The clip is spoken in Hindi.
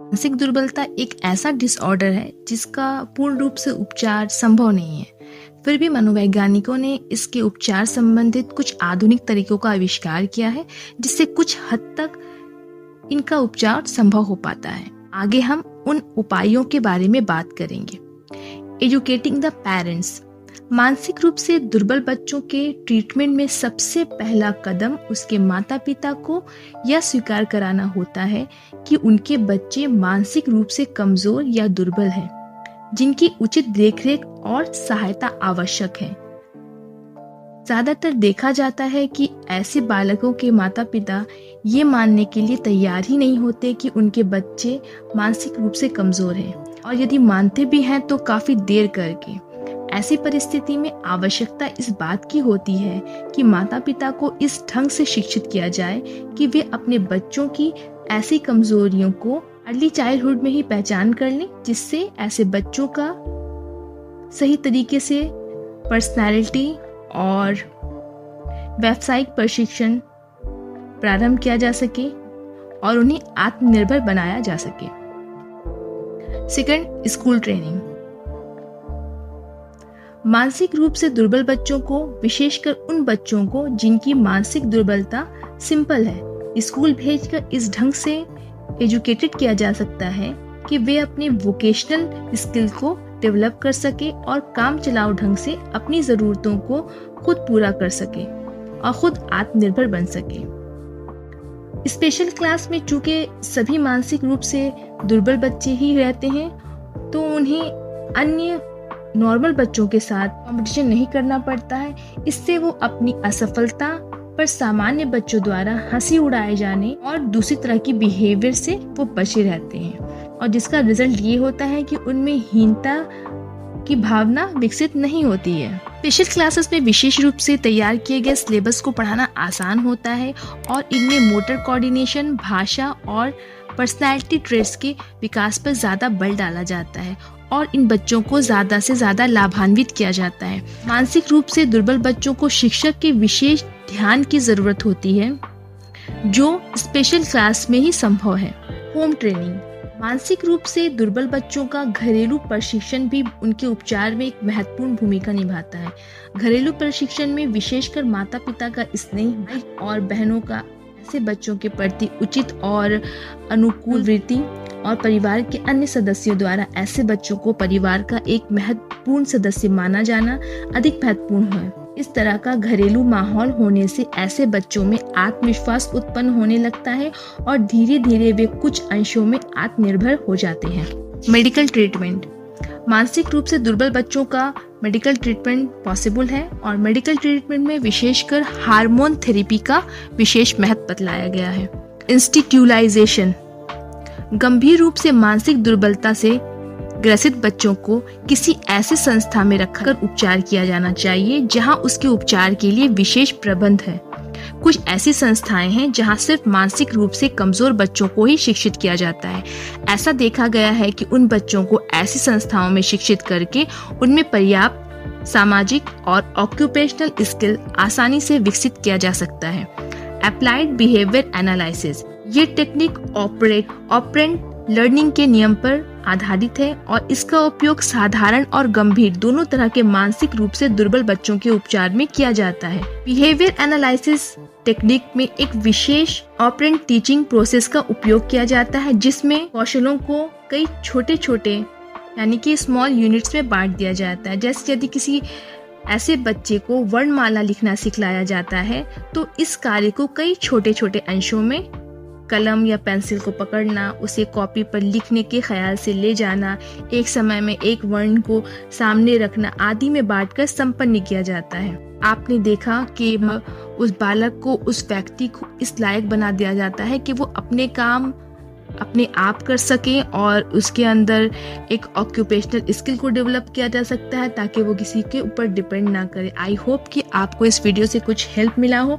मानसिक दुर्बलता एक ऐसा डिसऑर्डर है जिसका पूर्ण रूप से उपचार संभव नहीं है। फिर भी मनोवैज्ञानिकों ने इसके उपचार संबंधित कुछ आधुनिक तरीकों का आविष्कार किया है, जिससे कुछ हद तक इनका उपचार संभव हो पाता है। आगे हम उन उपायों के बारे में बात करेंगे। Educating the parents. मानसिक रूप से दुर्बल बच्चों के ट्रीटमेंट में सबसे पहला कदम उसके माता पिता को यह स्वीकार कराना होता है कि उनके बच्चे मानसिक रूप से कमजोर या दुर्बल हैं, जिनकी उचित देखरेख और सहायता आवश्यक है। ज्यादातर देखा जाता है कि ऐसे बालकों के माता पिता ये मानने के लिए तैयार ही नहीं होते कि उनके बच्चे मानसिक रूप से कमजोर हैं, और यदि मानते भी हैं तो काफी देर करके। ऐसी परिस्थिति में आवश्यकता इस बात की होती है कि माता पिता को इस ढंग से शिक्षित किया जाए कि वे अपने बच्चों की ऐसी कमजोरियों को अर्ली चाइल्डहुड में ही पहचान कर लें, जिससे ऐसे बच्चों का सही तरीके से पर्सनैलिटी और व्यावसायिक प्रशिक्षण प्रारंभ किया जा सके और उन्हें आत्मनिर्भर बनाया जा सके। Second, school training. मानसिक रूप से दुर्बल बच्चों को, विशेषकर उन बच्चों को जिनकी मानसिक दुर्बलता सिंपल है, स्कूल भेजकर इस ढंग से एजुकेटेड किया जा सकता है कि वे अपने वोकेशनल स्किल को डेवलप कर सके और काम चलाऊ ढंग से अपनी ज़रूरतों को खुद पूरा कर सके और खुद आत्मनिर्भर बन सके। स्पेशल क्लास में चूंकि सभी मानसिक रूप से दुर्बल बच्चे ही रहते हैं, तो उन्हें अन्य नॉर्मल बच्चों के साथ कंपटीशन नहीं करना पड़ता है। इससे वो अपनी असफलता पर सामान्य बच्चों द्वारा हंसी उड़ाए जाने और दूसरी तरह की बिहेवियर से वो बचे रहते हैं, और जिसका रिजल्ट ये होता है कि उनमें हीनता की भावना विकसित नहीं होती है। स्पेशल क्लासेस में विशेष रूप से तैयार किए गए सिलेबस को पढ़ाना आसान होता है और इनमें मोटर कोऑर्डिनेशन, भाषा और पर्सनैलिटी ट्रेट्स के विकास पर ज़्यादा बल डाला जाता है और इन बच्चों को ज़्यादा से ज़्यादा लाभान्वित किया जाता है। मानसिक रूप से दुर्बल बच्चों को शिक्षक के विशेष ध्यान की ज़रूरत होती है, जो स्पेशल क्लास में ही संभव है। Home training. मानसिक रूप से दुर्बल बच्चों का घरेलू प्रशिक्षण भी उनके उपचार में एक महत्वपूर्ण भूमिका निभाता है। घरेलू प्रशिक्षण में विशेषकर माता पिता का स्नेह और बहनों का ऐसे बच्चों के प्रति उचित और अनुकूल वृत्ति और परिवार के अन्य सदस्यों द्वारा ऐसे बच्चों को परिवार का एक महत्वपूर्ण सदस्य माना जाना अधिक महत्वपूर्ण है। इस तरह का घरेलू माहौल होने से ऐसे बच्चों में आत्मविश्वास उत्पन्न होने लगता है और धीरे धीरे वे कुछ अंशों में आत्मनिर्भर हो जाते हैं। Medical treatment. मानसिक रूप से दुर्बल बच्चों का मेडिकल ट्रीटमेंट पॉसिबल है और मेडिकल ट्रीटमेंट में विशेषकर हार्मोन थेरेपी का विशेष महत्व बतलाया गया है। इंस्टीट्यूलाइजेशन। गंभीर रूप से मानसिक दुर्बलता से ग्रसित बच्चों को किसी ऐसे संस्था में रखकर उपचार किया जाना चाहिए जहां उसके उपचार के लिए विशेष प्रबंध है। कुछ ऐसी संस्थाएं हैं जहां सिर्फ मानसिक रूप से कमजोर बच्चों को ही शिक्षित किया जाता है। ऐसा देखा गया है कि उन बच्चों को ऐसी संस्थाओं में शिक्षित करके उनमें पर्याप्त सामाजिक और ऑक्यूपेशनल स्किल आसानी से विकसित किया जा सकता है। Applied behaviour analysis. ये टेक्निक ऑपरेंट लर्निंग के नियम पर आधारित है और इसका उपयोग साधारण और गंभीर दोनों तरह के मानसिक रूप से दुर्बल बच्चों के उपचार में किया जाता है। बिहेवियर एनालिसिस टेक्निक में एक विशेष ऑपरेंट टीचिंग प्रोसेस का उपयोग किया जाता है, जिसमें कौशलों को कई छोटे छोटे यानी कि स्मॉल यूनिट्स में बांट दिया जाता है। जैसे यदि किसी ऐसे बच्चे को वर्णमाला लिखना सिखलाया जाता है, तो इस कार्य को कई छोटे छोटे अंशों में कलम या पेंसिल को पकड़ना, उसे कॉपी पर लिखने के ख्याल से ले जाना, एक समय में एक वर्ण को सामने रखना आदि में बांटकर संपन्न किया जाता है। आपने देखा कि उस बालक को, उस व्यक्ति को इस लायक बना दिया जाता है कि वो अपने काम अपने आप कर सके और उसके अंदर एक ऑक्यूपेशनल स्किल को डेवलप किया जा सकता है ताकि वो किसी के ऊपर डिपेंड ना करे। आई होप कि आपको इस वीडियो से कुछ हेल्प मिला हो।